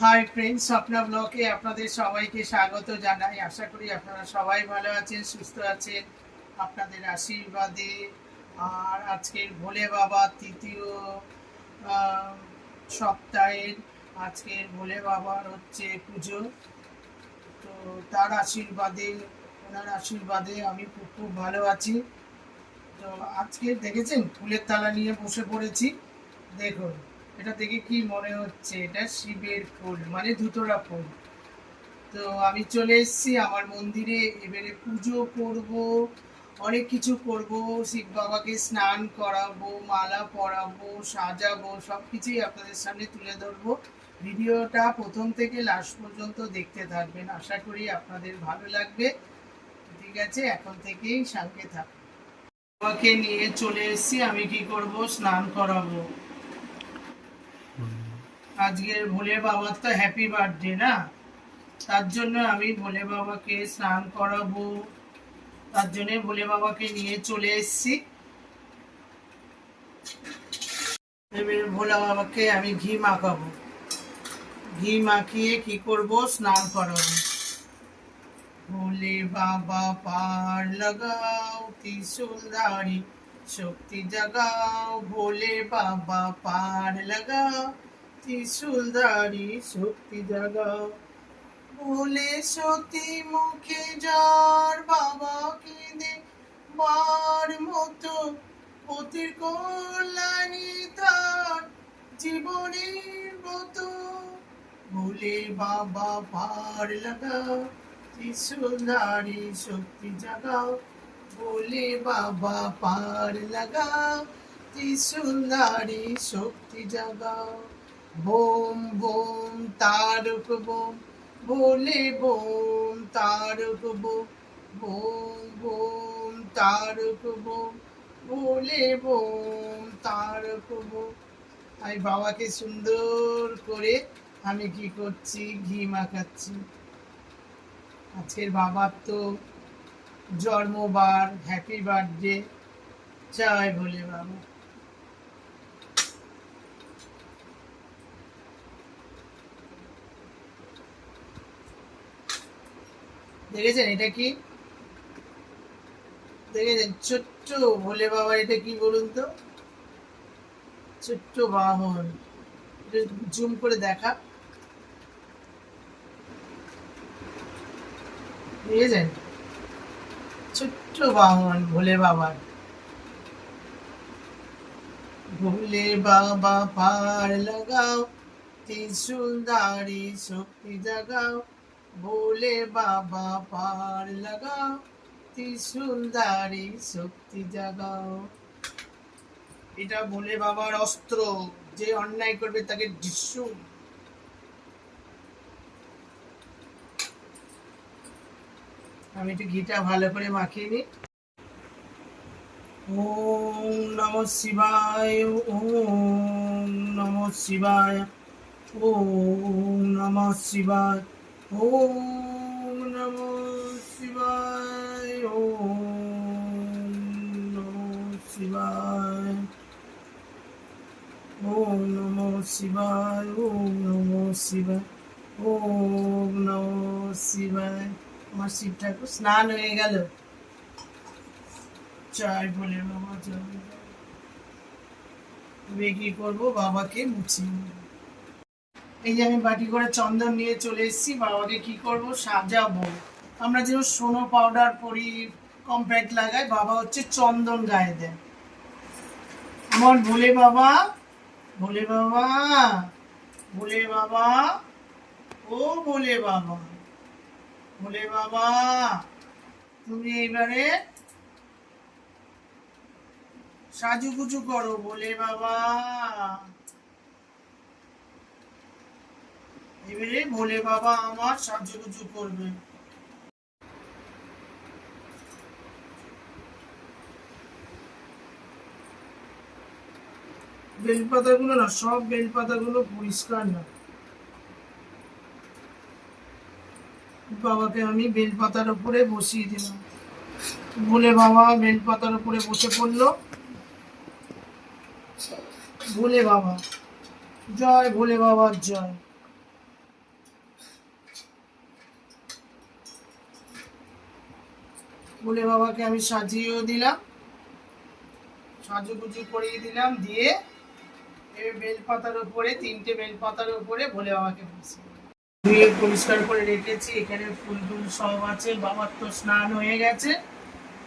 Hi friends, Swapna ব্লগে আপনাদের সবাইকে স্বাগত জানাই। আশা করি আপনারা সবাই ভালো আছেন, সুস্থ আছেন আপনাদের আশীর্বাদে। আর আজকের ভোলে বাবা তৃতীয় সপ্তাহের আজকের ভোলে বাবার হচ্ছে পুজো। তো তার আশীর্বাদে, ওনার আশীর্বাদে আমি খুব খুব ভালো আছি। তো আজকে দেখেছেন ফুলের থালা নিয়ে বসে পড়েছি। দেখুন, এটা দেখে কি মনে হচ্ছে? এটা শিবের ফুল, মানে ধুতরা ফুল। তো আমি চলে এসেছি আমার মন্দিরে, এবারে পুজো করব, অনেক কিছু করব। শিব বাবাকে স্নান করাবো, মালা পরাবো, সাজাবো, সব কিছুই আপনাদের সামনে তুলে ধরবো। ভিডিওটা প্রথম থেকে লাস্ট পর্যন্ত দেখতে থাকবেন, আশা করি আপনাদের ভালো লাগবে। ঠিক আছে, এখন থেকেই সঙ্গে থাকুন। বাবাকে নিয়ে চলে এসেছি, আমি কি করব? স্নান করাবো। আজকের ভোলে বাবার তো হ্যাপি বার্থডে না, তার জন্য আমি ভোলে বাবাকে স্নান করাবো। তার জন্য ভোলে বাবাকে নিয়ে চলে এসেছি। এবার ভোলা বাবাকে আমি ঘি মাখাবো, ঘি মাখিয়ে কি করব? স্নান করাবো। ভোলে বাবা পার লাগাও, ত্রিশূলধারী শক্তি জাগাও। ভোলে বাবা পার লাগাও, ত্রিশূলধারী শক্তি জাগাও। ভোলে সতী মুখে যার বাবা কেঁদে বার মতো, পতির কল্যাণী তার জীবনের মতো। ভোলে বাবা পার লাগাও, ত্রিশূলধারী শক্তি জাগাও। ভোলে বাবা পার লাগাও, ত্রিশূলধারী শক্তি জাগাও। বোম বোম তারক বোম, ভোলে বোম তারক বোম। বোম বোম তারক বোম, ভোলে বোম তারক বোম। আমি বাবাকে সুন্দর করে আমি কি করছি? ঘি মাখাচ্ছি। আজকের বাবার তো জন্মবার, হ্যাপি বার্থডে। জয় ভোলে বাবা। দেখেছেন এটা কি? দেখেছেন ছোট্ট ভোলে বাবা, এটা কি বলুন তো? ছোট্ট বাহন, জুম করে দেখা। দেখেছেন ছোট্ট বাহন ভোলে বাবার। ভোলে বাবা পার লাগাও, ত্রিশূলধারী শক্তি জাগাও। ভোলে বাবা পার লাগাও, ত্রিশূলধারী শক্তি জাগাও। এটা ভোলে বাবার অস্ত্র, যে অন্যায় করবে তাকে ডিসুম। আমি একটু ঘিটা ভালো করে মাখিয়ে নিই। ওম নমঃ শিবায়, ওম নমঃ শিবায়, ওম নমঃ শিবায়, ওম নমঃ শিবায়, ওম নমঃ শিবায়, ওম নমঃ শিবায়, ওম নমঃ শিবায়, ওম নমঃ শিবায়। আমার শিব ঠাকুর স্নান হয়ে গেল। জয় ভোলে বাবা, জয়। আমি কি করবো? বাবাকে মুছি। এই যে আমি বাটি করে চন্দন নিয়ে চলে এসেছি, বাবাকে কি করব? সাজাবো। আমরা যেমন সোনো পাউডার পরি, কম্প্যাক্ট লাগাই, বাবা হচ্ছে চন্দন গায়ে দেয়। আমার ভোলে বাবা, ভোলে বাবা, ভোলে বাবা, ও ভোলে বাবা, ভোলে বাবা, তুমি এবারে সাজুগুজু করো ভোলে বাবা। এবারে ভোলে বাবা আমার সাজুগুজু করবে। বেলপাতাগুলো না, সব বেলপাতাগুলো পরিষ্কার না। বাবাকে আমি বেলপাতার উপরে বসিয়ে দিলাম। ভোলে বাবা বেলপাতার উপরে বসে পড়লো। ভোলে বাবা, জয় ভোলে বাবার জয়। ভোলে বাবাকে আমি সাজিয়েও দিলাম, সাজুগুজু করিয়ে দিলাম, দিয়ে এবার বেলপাতার উপরে, 3টে বেলপাতার উপরে ভোলে বাবাকে ধুয়ে পরিষ্কার করে রেখেছি। এখানে ফুল টুল সব আছে। বাবার তো স্নান হয়ে গেছে।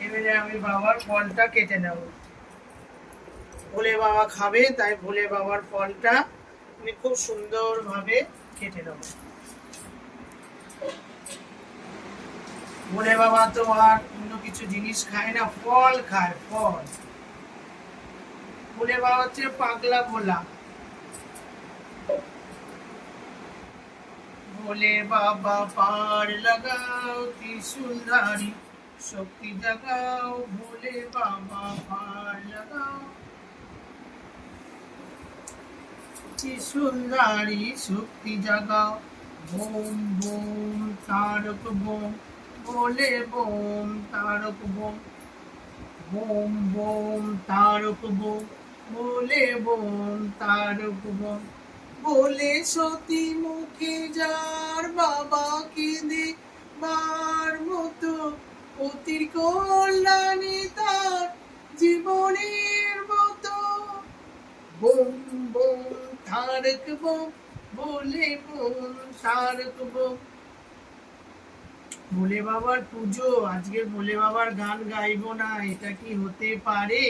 এবারে আমি বাবার ফলটা কেটে নেব। ভোলে বাবা খাবে, তাই ভোলে বাবার ফলটা আমি খুব সুন্দরভাবে কেটে নেব। ভোলে বাবা তো আর অন্য কিছু জিনিস খায় না, ফল খায়, ফল। ভোলে বাবা হচ্ছে পাগলা ভোলা। ভোলে বাবা পার লাগাও ত্রিশূলধারী, শক্তি জাগাও ভোলে বাবা পার লাগাও ত্রিশূলধারী, শক্তি জাগাও। বোম বোম তারক বোম, ভোলে বোম তারক বোম, বোম বোম তারক বোম, ভোলে বোম তারক বোম। বলে সতী মুখে যার বাবা কেঁদে বার মতো, অতির কল্যাণে তার জীবনের মতো। বোম বোম তারক বোম, ভোলে বোম তারক বোম। ভোলে বাবার পুজো, আজকে ভোলে বাবার গান গাইবো না, এটা কি হতে পারে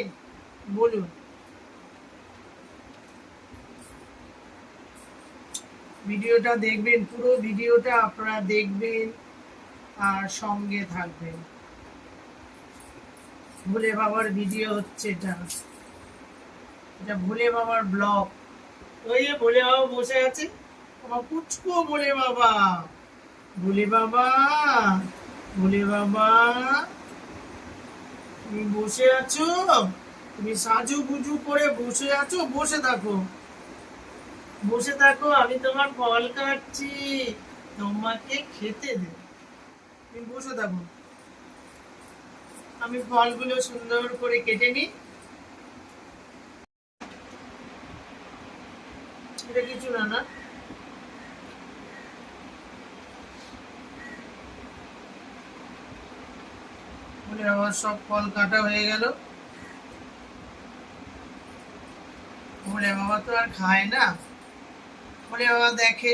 বলুন? ভিডিওটা দেখবেন, পুরো ভিডিওটা আপনারা দেখবেন আর সঙ্গে থাকবেন। ভোলে বাবার ভিডিও হচ্ছে এটা, এটা ভোলে বাবার ব্লগ। ওই যে ভোলে বাবা বসে আছে, আমার পুচকো ভোলে বাবা। ভোলে বাবা, ভোলে বাবা, তুমি বসে আছো? তুমি সাজু গুজু করে বসে আছো? বসে থাকো, বসে থাকো, আমি তোমার ফল কাটছি, তোমাকে খেতে দেব। তুমি বসে থাকো, আমি ফলগুলো সুন্দর করে কেটে নিই। এটা কিছু না, না বলে আমার সব ফল কাটা হয়ে গেল। বলে বাবা তো আর খায় না, বলে বাবা দেখে,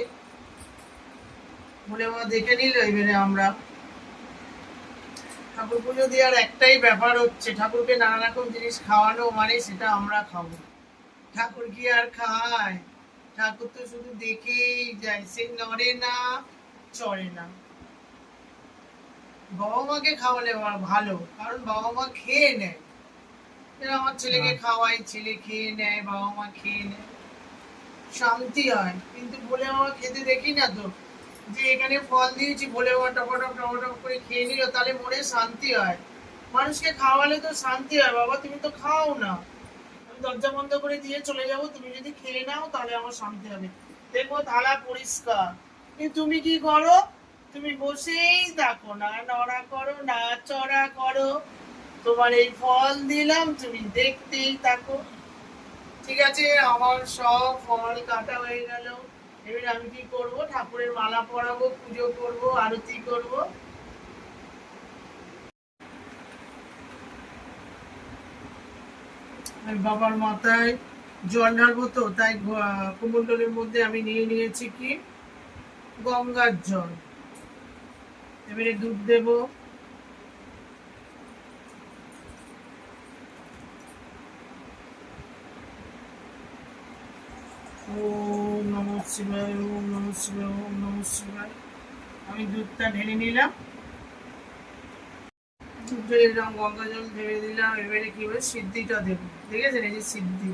বলে বাবা দেখে নিল। এবারে আমরা ঠাকুর পুজো দেওয়ার একটাই ব্যাপার হচ্ছে, ঠাকুরকে নানা রকম জিনিস খাওয়ানো, মানে সেটা আমরা খাবো। ঠাকুর কি আর খায়? ঠাকুর তো শুধু দেখেই যায়, সে নড়ে না, চড়ে না। বাবা মাকে খাওয়ালে ভালো, কারণ বাবা মা খেয়ে নেয়। আমার ছেলেকে খাওয়াই, ছেলে খেয়ে নেয়, বাবা মা খেয়ে নেয়, শান্তি হয়। কিন্তু বলে বাবা খেতে দেখি না তো, যে এখানে ফল দিয়েছি বলে বাবা টপাটপ টপাটপ করে খেয়ে নিল, তাহলে মনে শান্তি হয়। মানুষকে খাওয়ালে তো শান্তি হয়। বাবা তুমি তো খাও না, আমি দরজা বন্ধ করে দিয়ে চলে যাব, তুমি যদি খেয়ে নাও তাহলে আমার শান্তি হবে। দেখবো থালা পরিষ্কার, কিন্তু তুমি কি করো? তুমি বসেই থাকো, না নড়া করো না চড়া করো। তোমার এই ফল দিলাম, তুমি দেখতেই থাকো। ঠিক আছে, আমার সব ফল কাটা হয়ে গেল। এবার আমি কি করব? ঠাকুরের মালা পরাবো, পুজো করব, আরতি করব। বাবার মাথায় জল ঢালবো, তো তাই কুমন্ডলের মধ্যে আমি নিয়ে নিয়েছি কি গঙ্গার জল। এবারে দুধ দেব, ওম নমঃ শিবায়, ওম নমঃ শিবায়, ওম নমঃ শিবায়। আমি দুধটা ঢেলে নিলাম, দুধ ঢেলে দিলাম, গঙ্গা জল ঢেলে দিলাম। এবারে কি হবে, সিদ্ধিটা দেবো। দেখেছেন, এই যে সিদ্ধি।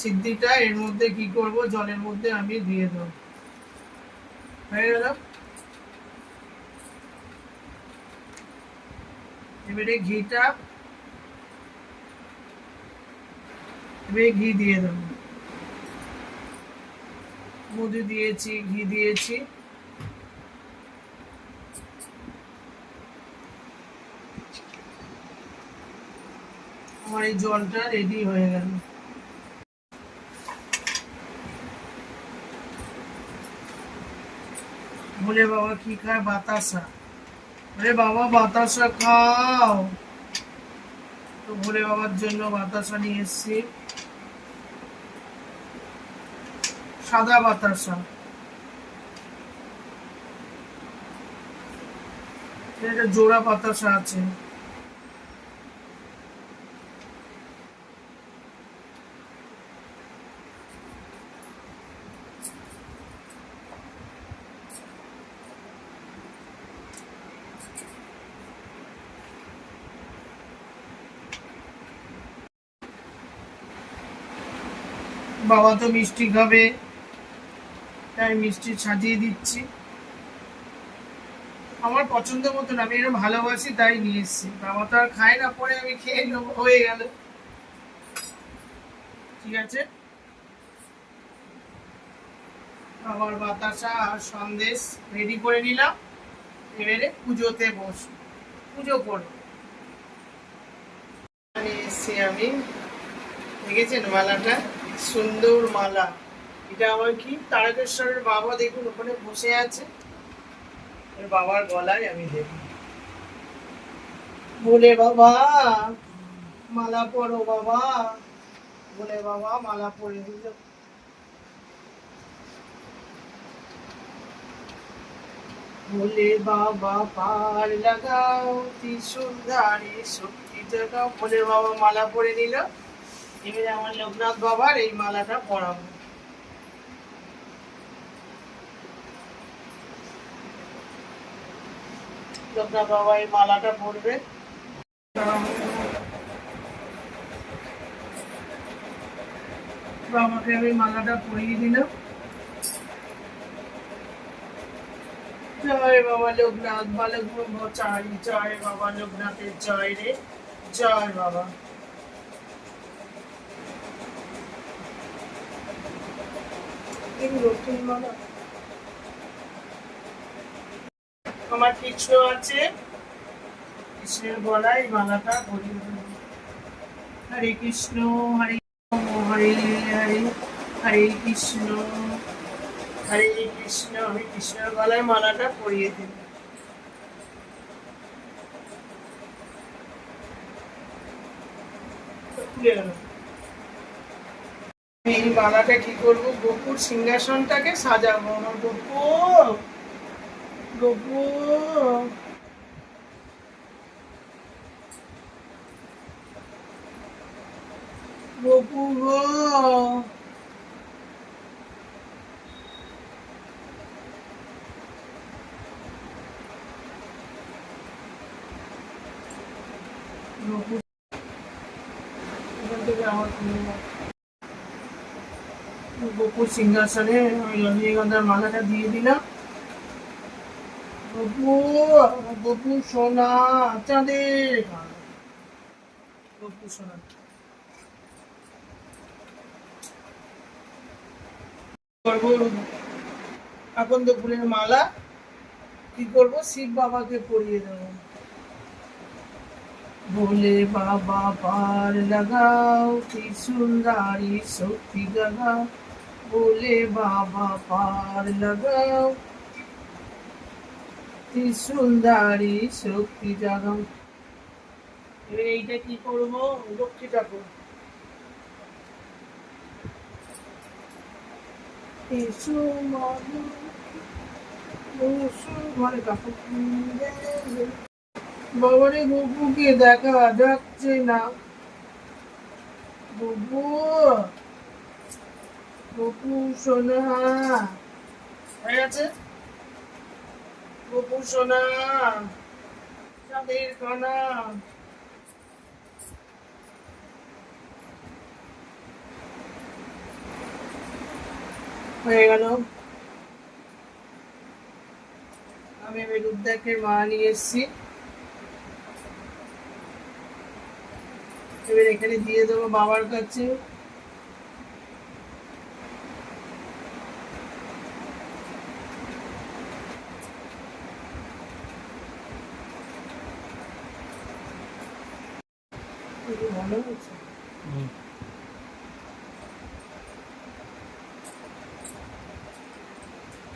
সিদ্ধিটা এর মধ্যে কি করব, জলের মধ্যে আমি দিয়ে দেবো। হয়ে গেল। এবারে ঘিটা, এবারে ঘি দিয়ে দেবো। মধু দিয়েছি, ঘি দিয়েছি। আমার এই জলটা রেডি হয়ে গেল। ভোলে বাবা কি খায়? বাতাসা। আরে বাবা বাতাসা খাও। তো ভোলে বাবার জন্য বাতাসা নিয়ে এসছি, সাদা বাতাসা। এটা জোড়া বাতাসা আছে। বাবা তো মিষ্টি খাবে, তাই মিষ্টি সাজিয়ে দিচ্ছি আমার পছন্দ মতন। আমি এটা ভালোবাসি তাই নিয়ে এসেছি। বাবা তো আর খায় না, পরে আমি খেয়ে নেবো, হয়ে গেল। ঠিক আছে, আমার বাতাসা আর সন্দেশ রেডি করে নিলাম। এবারে পুজোতে বসবো, পুজো করবো। এসছি আমি, দেখেছেন মালাটা? সুন্দর মালা। এটা আমার কি তারকেশ্বরের বাবা, দেখুন ওখানে বসে আছে। বাবার গলায় আমি দেব। বলে বাবা মালা পরো, বাবা বলে বাবা মালা পরে দিল। বলে বাবা পার লাগাও, ত্রিশূল ধারে শক্তি জাগাও। বলে বাবা মালা পরে নিল। এবারে আমার লোকনাথ বাবার এই মালাটা পরাবো। লোকনাথ বাবা এই মালাটা পরবে। বাবাকে আমি মালাটা পরিয়ে দিলাম। জয় বাবা লোকনাথ, বালক ব্রহ্মচারী, জয় বাবা লোকনাথের জয় রে, জয় বাবা। আমার কৃষ্ণ আছে, কৃষ্ণের গলায় মালাটা পরিয়ে দিলাম। হরে কৃষ্ণ হরে হরে হরে, হরে কৃষ্ণ হরে কৃষ্ণ। আমি কৃষ্ণের গলায় মালাটা পরিয়ে দিলাম। এই মালাটা কি করবো, গোপুর সিংহাসনটাকে সাজাবো। আমার গোপু, গোপু গোপু গো, গোপু এখান থেকে আমার গোপুর সিংহাসনে ওই রজনীগন্ধার মালাটা দিয়ে দিলাম। গোপু, গোপু সোনা, চাঁদের গোপু সোনা। করবো আকন্দ ফুলের মালা, কি করবো, শিব বাবাকে পরিয়ে দেবো। ভোলে বাবা পার লাগাও, ত্রিশূল ধারি শক্তি জাগাও। ভোলে বাবা পার লাগাও, ত্রিশূল ধারি শক্তি জাগাও। এবার এইটা কি করবো, লক্ষ্মী ঠাকুর। এসো ঘরে কাপড়, বাবারে গপুকে দেখা যাচ্ছে না। গপু, গপু সোনা হয়ে গেছে। গপু সোনা, চাঁদের কণা। হয়ে গেল। আমি এবার রূপদাকের মা নিয়ে এসছি। এবার এখানে দিয়ে দেবো বাবার কাছে। ভালো হয়েছে।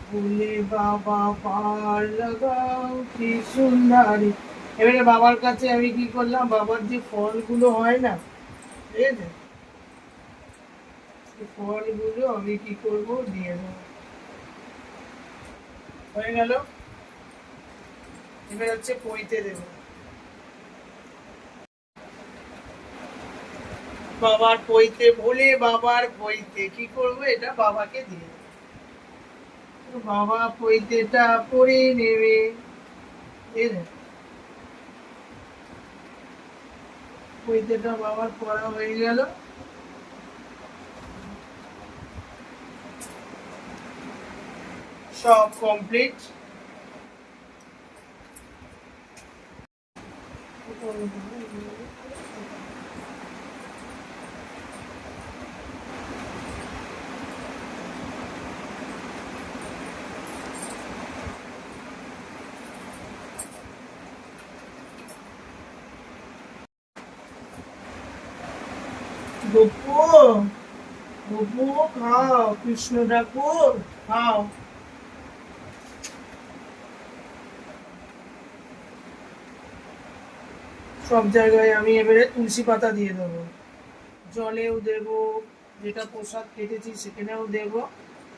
ভোলে বাবা পার লাগাও কি সুন্দরী। এবারে বাবার কাছে আমি কি করলাম, বাবার যে ফলগুলো হয় না, ঠিক আছে, সেই ফলগুলো আমি কি করব, দিয়ে দেবো। হয়ে গেল। এবার হচ্ছে পইতে দেবো, বাবার পইতে, ভোলে বাবার পইতে কি করব, এটা বাবাকে দিয়ে দেবো। তো বাবা পইতেটা পরে নেবে। এই নে, পইতেটা বাবার পড়া হয়ে গেল। সব কমপ্লিট। গপু, গপু খাও, কৃষ্ণ ঠাকুর খাও। সব জায়গায় আমি এবারে তুলসী পাতা দিয়ে দেবো, জলেও দেবো, যেটা প্রসাদ কেটেছি সেখানেও দেবো।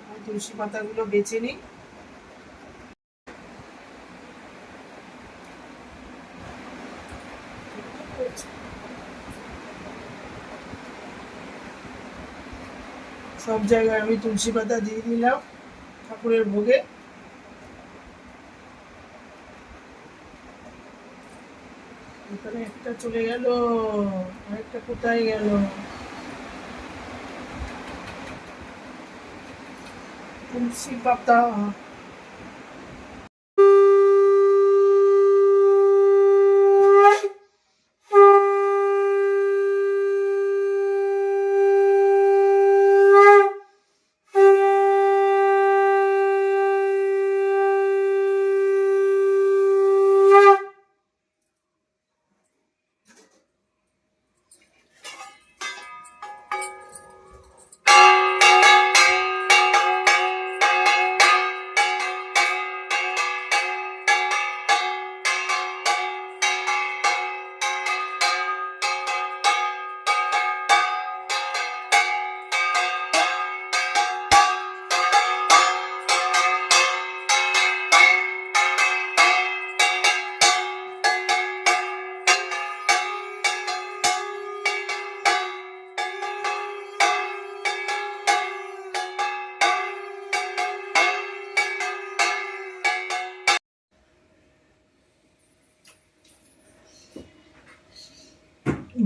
আমি তুলসী পাতাগুলো বেছে নিই। সব জায়গায় আমি তুলসী পাতা দিয়ে দিলাম ঠাকুরের ভোগে। এখানে একটা চলে গেল, আরেকটা কোথায় গেল? তুলসী পাতা।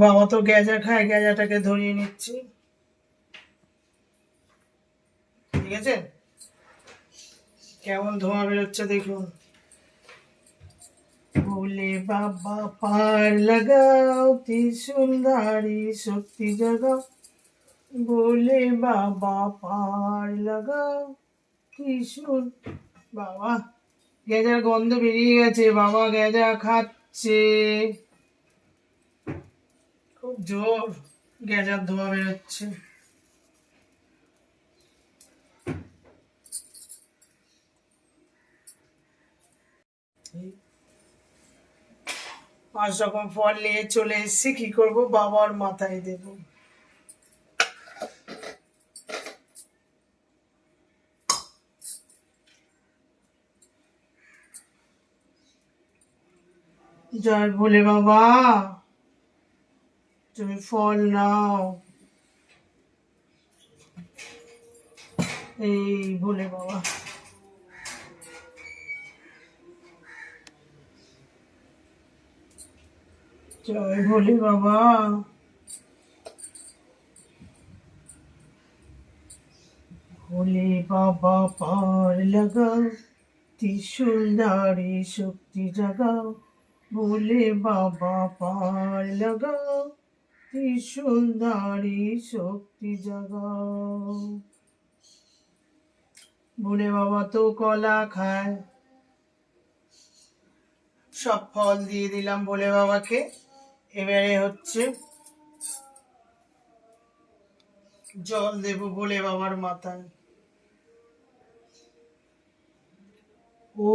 বাবা তো গ্যাজা খায়, গ্যাজাটাকে ধরিয়ে নিচ্ছি, ঠিক আছে? কেমন ধোঁয়া বেরোচ্ছে দেখুন। ভোলে বাবা পার লাগাও ত্রিশূলধারী শক্তি জাগাও, ভোলে বাবা পার লাগাও ত্রিশূল। বাবা, গ্যাজার গন্ধ বেরিয়ে গেছে, বাবা গ্যাজা খাচ্ছে, খুব জোর গ্যাজার ধোঁয়া বেরোচ্ছে। পাঁচ রকম ফল নিয়ে চলে এসেছি, কি করব, বাবার মাথায় দেব। জয় ভোলে বাবা, তুমি ফল নাও। এই ভোলে বাবা, জয় ভোলে বাবা। ভোলে বাবা পার লাগাও ত্রিশূলধারী শক্তি জাগাও, ভোলে বাবা পার লাগাও ত্রিশূলধারী শক্তি জাগাও। ভোলে বাবা তো কলা খায়। সব ফল দিয়ে দিলাম ভোলে বাবাকে। এবারে হচ্ছে জল দেব ভোলে বাবার মাথায়। ওম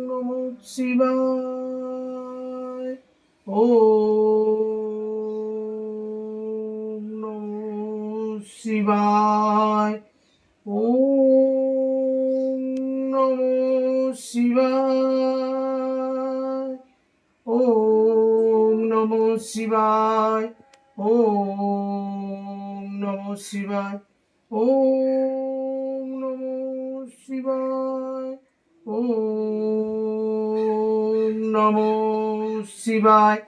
নমঃ শিবায়। ওম নমঃ শিবায়। ওম নমঃ শিবায়। ওম নমঃ শিবায়। ওম নমঃ শিবায়। ওম নমঃ শিবায়। ওম নমঃ শিবায়।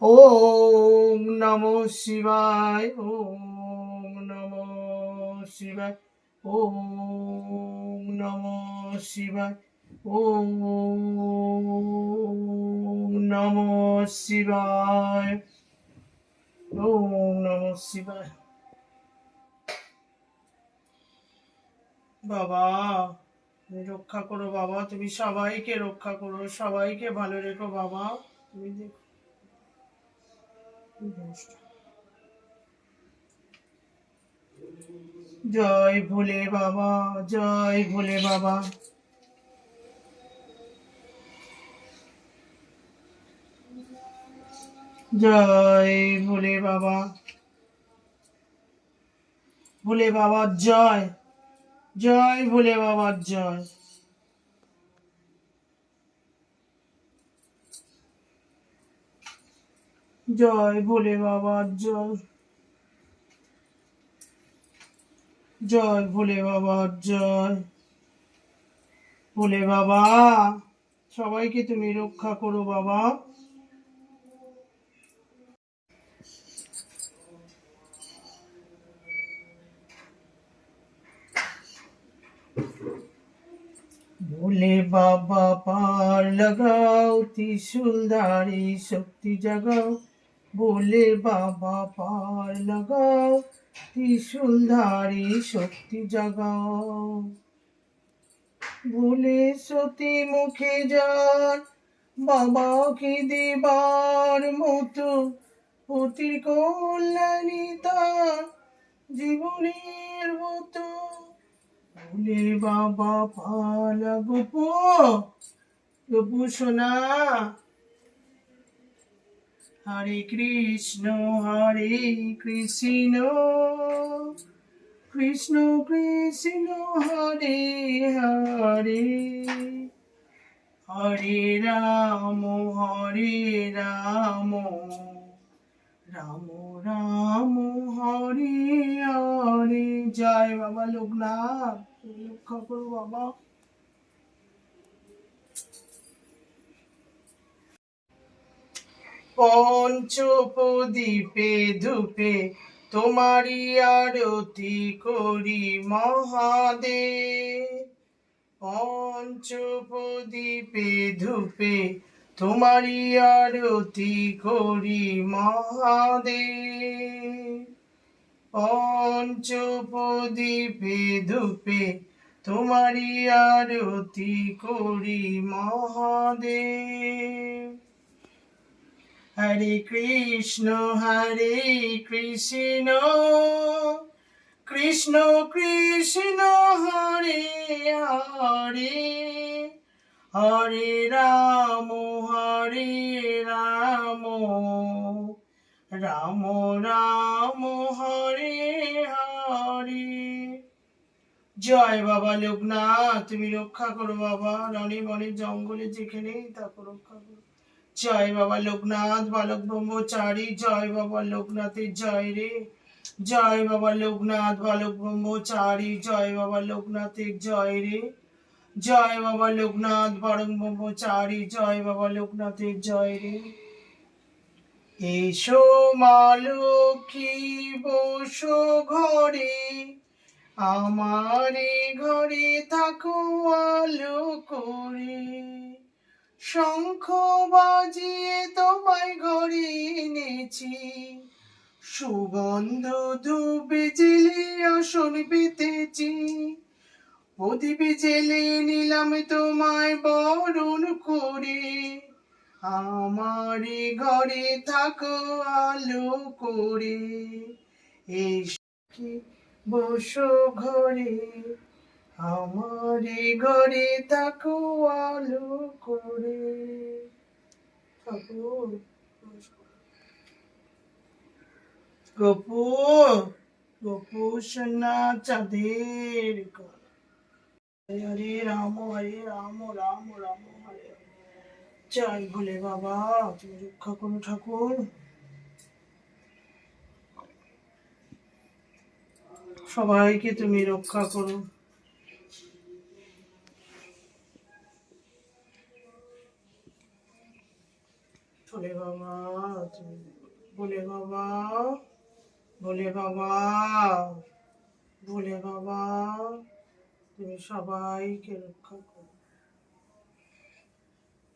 ওম নমঃ শিবায়। ওম নমঃ শিবায়। ওম নমঃ শিবায়। ওম নমঃ শিবায়। ওম নমঃ শিবায়। বাবা তুমি রক্ষা করো বাবা, তুমি সবাইকে রক্ষা করো, সবাইকে ভালো রেখো বাবা। তুমি দেখো জয় ভোলে বাবা, জয় ভোলে বাবা। জয় ভোলে বাবা। ভোলে বাবা জয়। জয় ভোলে বাবা জয়। জয় ভোলে বাবা জয়। জয় ভোলে বাবা জয়। ভোলে বাবা সবাইকে তুমি রক্ষা করো বাবা। भोले बाबा पार लगाओ, त्रिशूलधारी शक्ति जगाओ। भोले बाबा पार लगाओ, त्रिशूलधारी शक्ति जगाओ। भोले सती मुखे जान बाबा की दीवार मतो, অতি কল্যাণী তার জীবনের মতো। ভোলে বাবা পালা গোপু, গোপু সোনা। হরে কৃষ্ণ কৃষ্ণ কৃষ্ণ হরে হরে, হরে রাম রাম রাম হরে হরে। জয় বাবা লোকনাথ, রক্ষা করো বাবা। পঞ্চপ্রদীপে ধূপে তোমারি আরতি করি মহাদেব। পঞ্চপ্রদীপে ধূপে তোমারি আরতি করি মহাদেব। পঞ্চপ্রদীপে ধূপে তোমারি আরতি করি মহাদেব। হরে কৃষ্ণ কৃষ্ণ কৃষ্ণ হরে হরে, হরে রাম রাম রাম হরে হরে। জয় বাবা লোকনাথ, তুমি রক্ষা করো বাবা। রণে বনে জঙ্গলে যেখানে তাকে রক্ষা করো। জয় বাবা লোকনাথ বালক ব্রহ্মচারী। জয় বাবা লোকনাথের জয় রে। জয় বাবা লোকনাথ বালক ব্রহ্মচারী। জয় বাবা লোকনাথের জয় রে। জয় বাবা লোকনাথ বালক ব্রহ্মচারী। জয় বাবা লোকনাথের জয় রে। এসো মা লক্ষ্মী বসো ঘরে, আমারে ঘরে থাকো আলো করে। শঙ্খ বাজিয়ে তোমায় ঘরে এনেছি, সুগন্ধ ধূপ জেলে আসন পেতেছি। প্রদীপ জেলে নিলাম তোমায় বরণ করে, আমারে ঘরে থাকো আলো করে। এই বসো ঘরে, আমারে ঘরে থাকো আলো করে। ঠাকুর গপু গপু সোনা চাঁদের কোলে। হরে রাম রাম রাম হরে হরে। জয় ভোলে বাবা, তুমি রক্ষা করো ঠাকুর, সবাইকে তুমি রক্ষা করো। ভোলে বাবা তুমি, ভোলে বাবা, ভোলে বাবা, ভোলে বাবা, তুমি সবাইকে রক্ষা করো।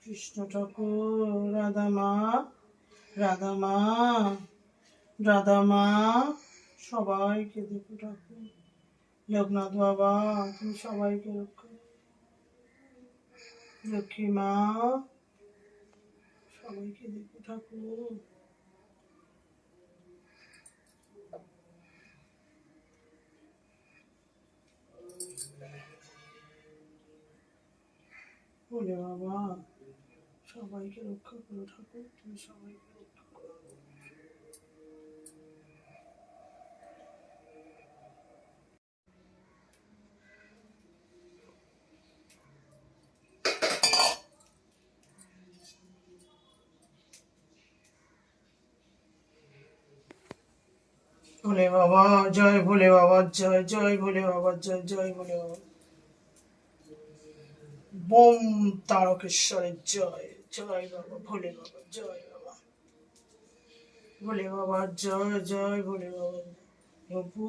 কৃষ্ণ ঠাকুর, রাধা মা, রাধা মা, রাধা মা, সবাইকে দেখো ঠাকুর। লোকনাথ বাবা, তুমি সবাইকে রক্ষা করো। লক্ষ্মী মা, সবাইকে দেখো ঠাকুর। বলে বাবা, সবাইকে রক্ষা করো ঠাকুর, তুমি সবাইকে রক্ষা করো। ভোলে বাবা জয়, ভোলে বাবা জয়, জয় ভোলে বাবা জয়, জয় ভোলে বাবা। বোম তারকেশ্বরের জয়, জয় বাবা ভোলে বাবা জয় বাবা। ভোলে বাবা জয়, জয় ভোলে বাবা। প্রভু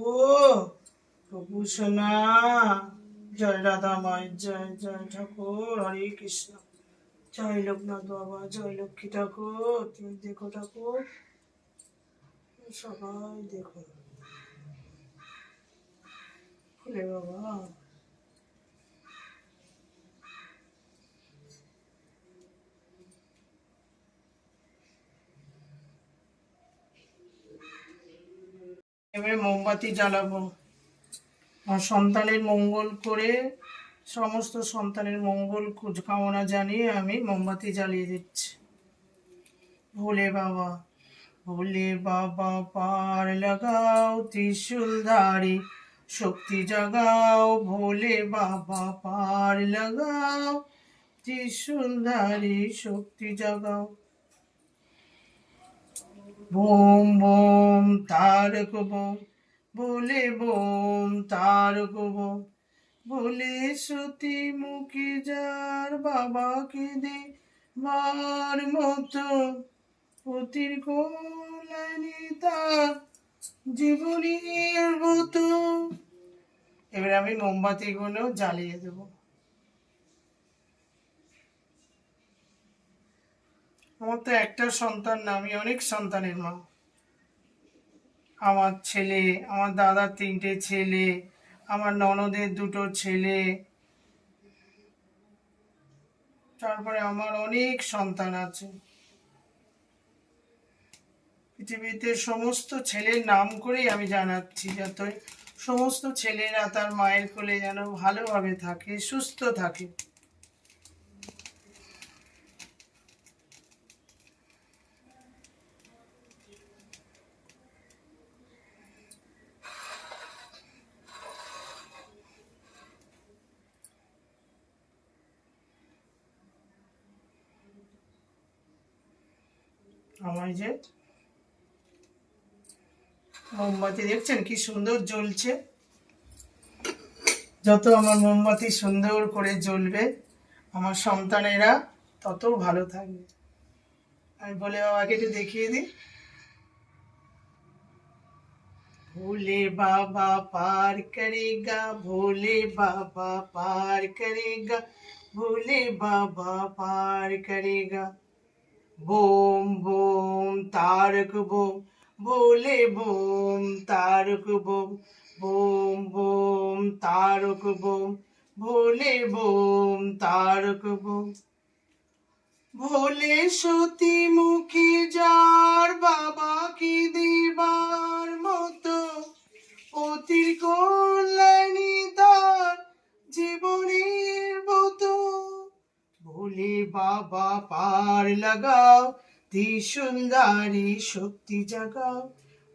প্রভু সোনা, জয় রাধা মায়ের জয়, জয় ঠাকুর হরে কৃষ্ণ। জয় লোকনাথ বাবা, জয় লক্ষ্মী ঠাকুর, তুমি দেখো ঠাকুর, সবাই দেখো। ভোলে বাবা এবারে মোমবাতি জ্বালাবো, আর সন্তানের মঙ্গল করে, সমস্ত সন্তানের মঙ্গল কামনা জানিয়ে আমি মোমবাতি জ্বালিয়ে দিচ্ছি। ভোলে বাবা, ভোলে বাবা পার লাগাও ত্রিশূলধারী, শক্তি জাগাও ভোলে বাবা পার লাগাও ত্রিশূলধারী, শক্তি জাগাও। বোম বোম তারক বোম, ভোলে বোম তারক বোম, ভোলে সতী মুখে যার বাবাকে দে বার মতো, পতির কল্যাণী তার জীবনের মতো। এবার আমি মোমবাতিগুলো জ্বালিয়ে দেব। আমার তো একটা সন্তান না, আমি অনেক সন্তানের মা। আমার ছেলে, আমার দাদার 3টে ছেলে, আমার ননদের 2টো ছেলে, তারপরে আমার অনেক সন্তান আছে। পৃথিবীতে সমস্ত ছেলের নাম করেই আমি জানাচ্ছি, যাতে সমস্ত ছেলেরা তার মায়ের কোলে যেন ভালোভাবে থাকে, সুস্থ থাকে। আমার যে মোমবাতি দেখছেন কি সুন্দর জ্বলছে। যত আমার মোমবাতি সুন্দর করে জ্বলবে, আমার সন্তানেরা তত ভালো থাকবে। আমি বলে বাবাকে একটু দেখিয়ে দিই। भोले बाबा पार करेगा, भोले बाबा पार करेगा, भोले बाबा पार करेगा। बोम बोम तारक बोम, भोले बोम तारक बोम, बोम बोम तारक बोम, भोले बोम तारक बोम। ভোলে সতী মুখে যার বাবাকে দেবার মতো, পতির কল্যাণী তার বাবা পার লাগাও, ত্রিশূলধারী শক্তি জাগাও,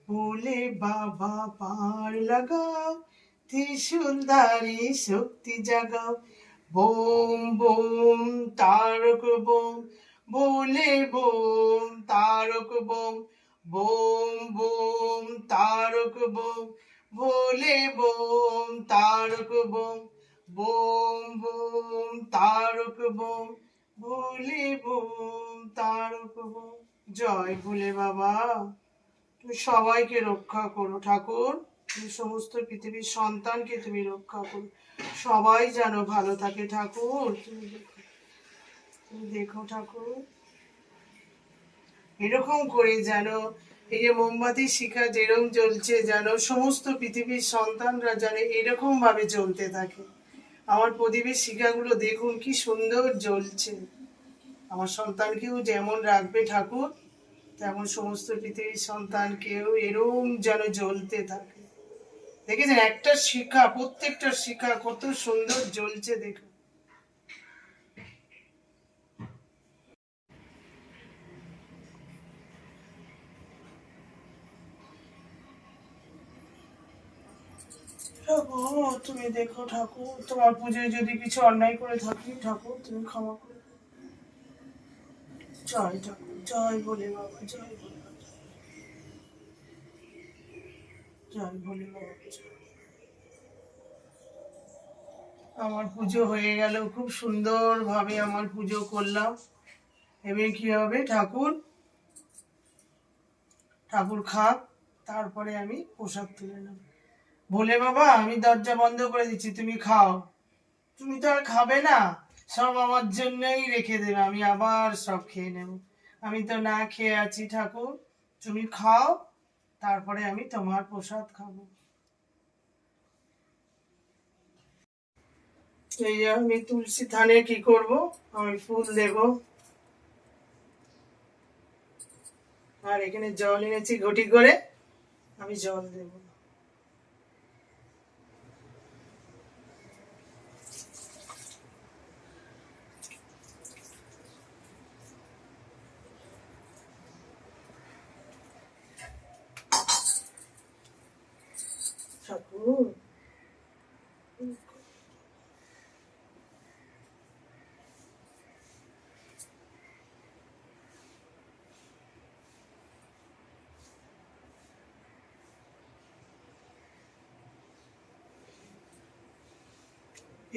ভোলে বাবা পার লাগাও, ত্রিশূলধারী শক্তি জাগাও। বোম বোম তারক বোম, ভোলে বোম তারক বোম, বোম বোম তারক বোম, ভোলে বোম তারক বোম, বোম বোম তারক বোম, ভোলে বোম তারক বোম। জয় ভোলে বাবা, তুমি সবাইকে রক্ষা করো ঠাকুর, তুমি সমস্ত পৃথিবীর সন্তানকে তুমি রক্ষা করো, সবাই যেন ভালো থাকে ঠাকুর। তুমি দেখো ঠাকুর, এরকম করে যেন এই যে মোমবাতির শিখা যেরকম জ্বলছে, যেন সমস্ত পৃথিবীর সন্তানরা যেন এরকম ভাবে জ্বলতে থাকে। আমার প্রদীপের শিখাগুলো দেখুন কি সুন্দর জ্বলছে। আমার সন্তানকেও যেমন রাখবে ঠাকুর, তেমন সমস্ত পৃথিবীর সন্তানকেও এরকম যেন জ্বলতে থাকে। দেখেছেন একটা শিখা, প্রত্যেকটা শিখা কত সুন্দর জ্বলছে দেখুন। তুমি দেখো ঠাকুর, তোমার পুজোয় যদি কিছু অন্যায় করে থাকি ঠাকুর তুমি ক্ষমা করো। জয় ঠাকুর, জয় ভোলে বাবা, জয় ভোলে বাবা, জয় ভোলে বাবা। আমার পুজো হয়ে গেল, খুব সুন্দর ভাবে আমার পুজো করলাম। এবার কি হবে, ঠাকুর ঠাকুর খাক, তারপরে আমি প্রসাদ তুলে নেব। ভোলে বাবা আমি দরজা বন্ধ করে দিচ্ছি, তুমি খাও। তুমি তো আর খাবে না, সব আমার জন্যই রেখে দেবে, আমি আবার সব খেয়ে নেব। আমি তো না খেয়ে আছি ঠাকুর, তুমি খাও, তারপরে আমি তোমার প্রসাদ খাবো। এই আমি তুলসী থানে কি করব, আমি ফুল দেব, আর এখানে জল এনেছি ঘটি করে, আমি জল দেব। ঠাকুর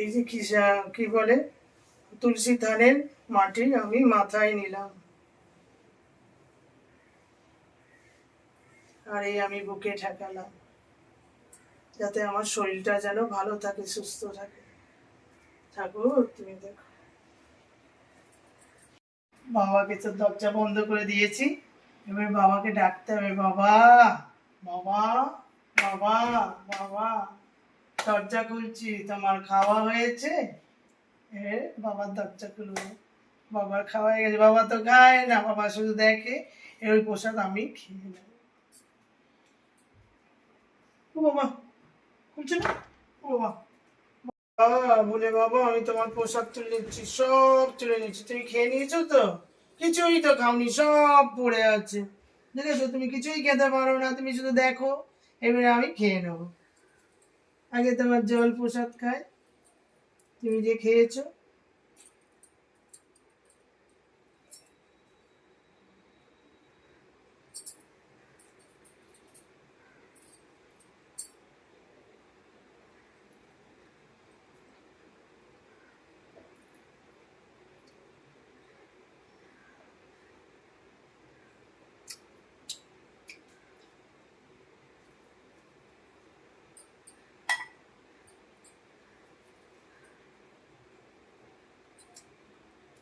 এই যে কি বলে, তুলসী ধানের মাটি আমি মাথায় নিলাম, আর এই আমি বুকে ঠেকালাম, যাতে আমার শরীরটা যেন ভালো থাকে, সুস্থ থাকে। ঠাকুর তুমি দেখো, বাবাকে তো দরজা বন্ধ করে দিয়েছি, এবার বাবাকে ডাকতে হবে, বাবা বাবা বাবা বাবা, দরজা খুলছি, তোমার খাওয়া হয়েছে? বাবার দরজা খুলবো, বাবার খাওয়া হয়ে গেছে, বাবা তো খায় না, বাবা শুধু দেখে, ওই প্রসাদ আমি খেয়ে নেব। ও বাবা খুলছে না, ও বাবা, বলে বাবা আমি তোমার প্রসাদ তুলে নিচ্ছি, সব তুলে নিচ্ছি, তুমি খেয়ে নিয়েছো তো? কিছুই তো খাওনি, সব পড়ে আছে, দেখেছো তুমি কিছুই খেতে পারো না, তুমি শুধু দেখো, এবারে আমি খেয়ে নেবো। আগে তোমার জল প্রসাদ খায়, তুমি যে খেয়েছো।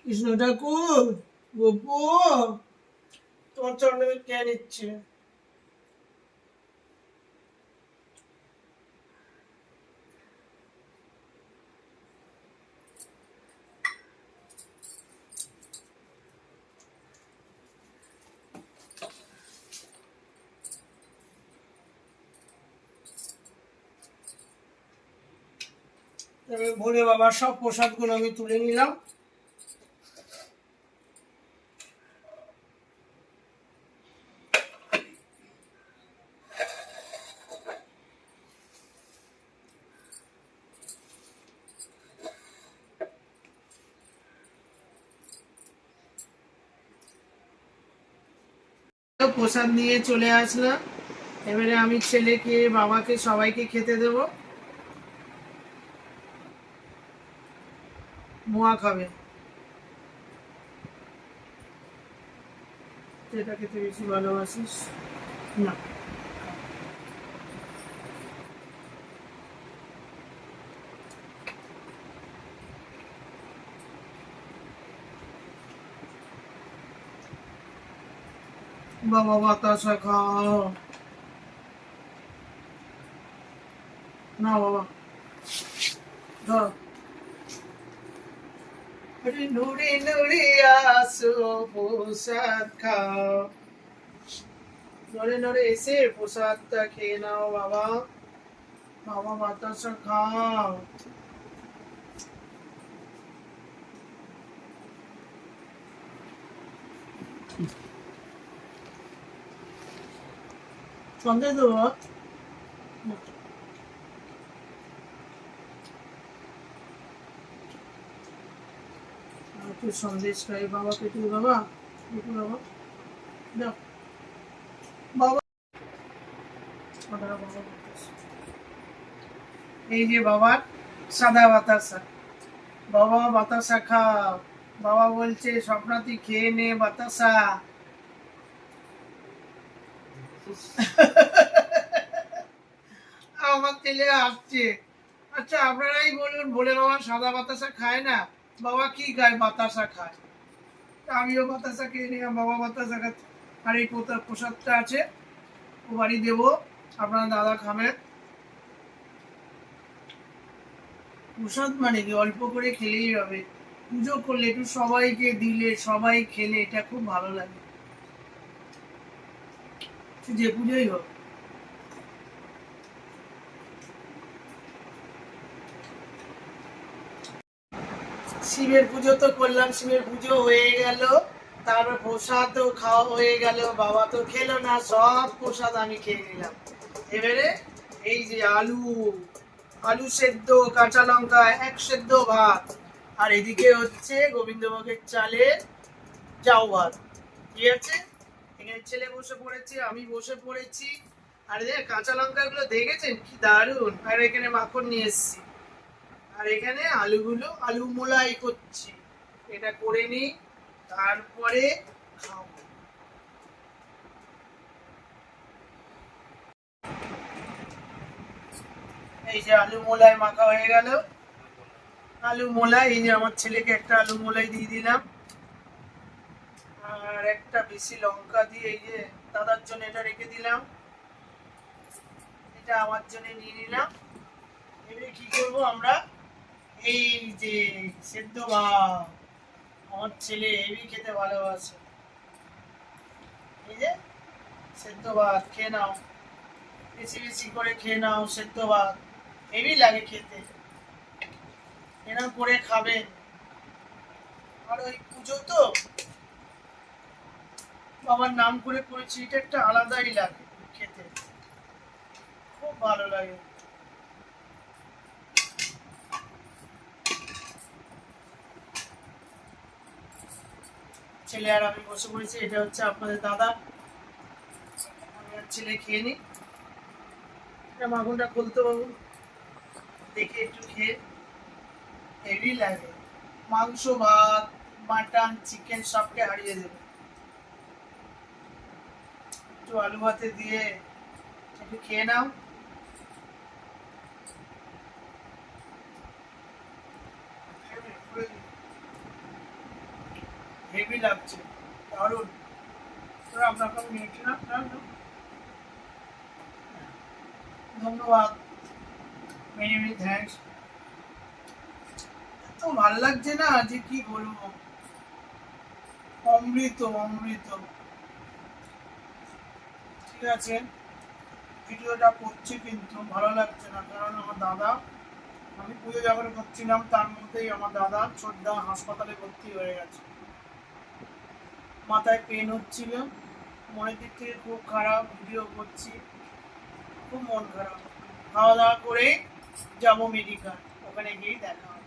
কৃষ্ণ ঠাকুর, গোপু, তোমার চরণে কে নিচ্ছে? ভোলে বাবার সব প্রসাদ গুলো আমি তুলে নিলাম, প্রসাদ নিয়ে চলে আসলাম। এবারে আমি ছেলেকে, বাবাকে, সবাইকে খেতে দেব। মোয়া খাবে, যেটা খেতে বেশি ভালোবাসিস। না, বাবা বাতাসা খাও না বাবা, ধরো। নুড়ি নুড়ি আসো প্রসাদ খাও, নড়ে নড়ে এসে প্রসাদটা খেয়ে নাও বাবা, বাবা বাতাসা খাও। সন্দেশ দেবো? একটু সন্দেশ খাই বাবা, পেটু বাবা, পেটু বাবা, দাও বাবা। এই যে বাবার সাদা বাতাসা, বাবা বাতাসা খাও। বাবা বলছে স্বপ্নাতি খেয়ে নে বাতাসা। আমার ছেলে আসছে। আচ্ছা আপনারাই বলুন, ভোলে বাবা সাদা বাতাসা খায় না, বাবা কি খায়? বাতাসা খায়। আমিও বাতাসা খেয়ে নিলাম, বাবা বাতাসা খাচ্ছে। আর এই প্রসাদটা আছে, ও বাড়ি দেবো, আপনার দাদা খাবেন। প্রসাদ মানে কি অল্প করে খেলেই হবে, পুজো করলে একটু সবাইকে দিলে, সবাই খেলে এটা খুব ভালো লাগে, যে পুজোই হোক। শিবের পুজো তো করলাম, শিবের পুজো হয়ে গেল, তারপর প্রসাদও খাওয়া হয়ে গেল। বাবা তো খেলো না, সব প্রসাদ আমি খেয়ে নিলাম। এবারে এই যে আলু, আলু সেদ্ধ, কাঁচা লঙ্কা, এক সেদ্ধ ভাত, আর এদিকে হচ্ছে গোবিন্দভোগের চালের চাউ ভাত। ঠিক আছে, এখানে ছেলে বসে পড়েছে, আমি বসে পড়েছি। আর যে কাঁচা লঙ্কা গুলো দেখেছেন কি দারুণ, আর এখানে মাখন নিয়ে এসেছি, আর এখানে আলুগুলো আলু মোলাই করছি। এটা করে নিই, তারপরে খাবো। এই যে আলু মোলাই মাখা হয়ে গেল, আলু মোলাই। এই যে আমার ছেলেকে একটা আলু মোলাই দিয়ে দিলাম, আর একটা বেশি লঙ্কা দিয়ে এই যে দাদার জন্য এটা রেখে দিলাম, এটা আমার জন্য নিয়ে নিলাম। এবারে কি করব আমরা, এই যে সেদ্ধ ভাত, আমার ছেলে হেভি খেতে ভালোবাসে। এই যে সেদ্ধ ভাত খেয়ে নাও, বেশি বেশি করে খেয়ে নাও, সেদ্ধ ভাত হেভি লাগে খেতে, এরকম করে খাবেন। আর ওই পুজো তো বাবার নাম করে করেছি, এটা একটা আলাদাই লাগে খেতে, খুব ভালো লাগে। ছেলে আর আমি বসে পড়েছি, এটা হচ্ছে আপনাদের দাদা, আমি আর ছেলে খেয়ে নি। এটা মাখনটা খুলতে পারবো দেখে একটু খেয়ে, হেভি লাগে। মাংস ভাত, মাটন, চিকেন সবকে হারিয়ে দেবে। একটু আলু ভাতে দিয়ে একটু খেয়ে নাও। হেভি লাগছে, দারুণ। আপনাকে আমি নিয়েছিলাম, ধন্যবাদ, মেনি মেনি থ্যাংকস। এত ভালো লাগছে না যে কি বলবো, অমৃত অমৃত। ঠিক আছে, ভিডিওটা করছি কিন্তু ভালো লাগছে না, কারণ আমার দাদা, আমি পুজো যখন করছিলাম তার মধ্যেই আমার দাদা ছোটদা হাসপাতালে ভর্তি হয়ে গেছে, মাথায় পেন হচ্ছিল, মনের দিক থেকে খুব খারাপ। ভিডিও করছি, খুব মন খারাপ। খাওয়া দাওয়া করে যাবো মেডিকেল, ওখানে গিয়ে দেখা হবে।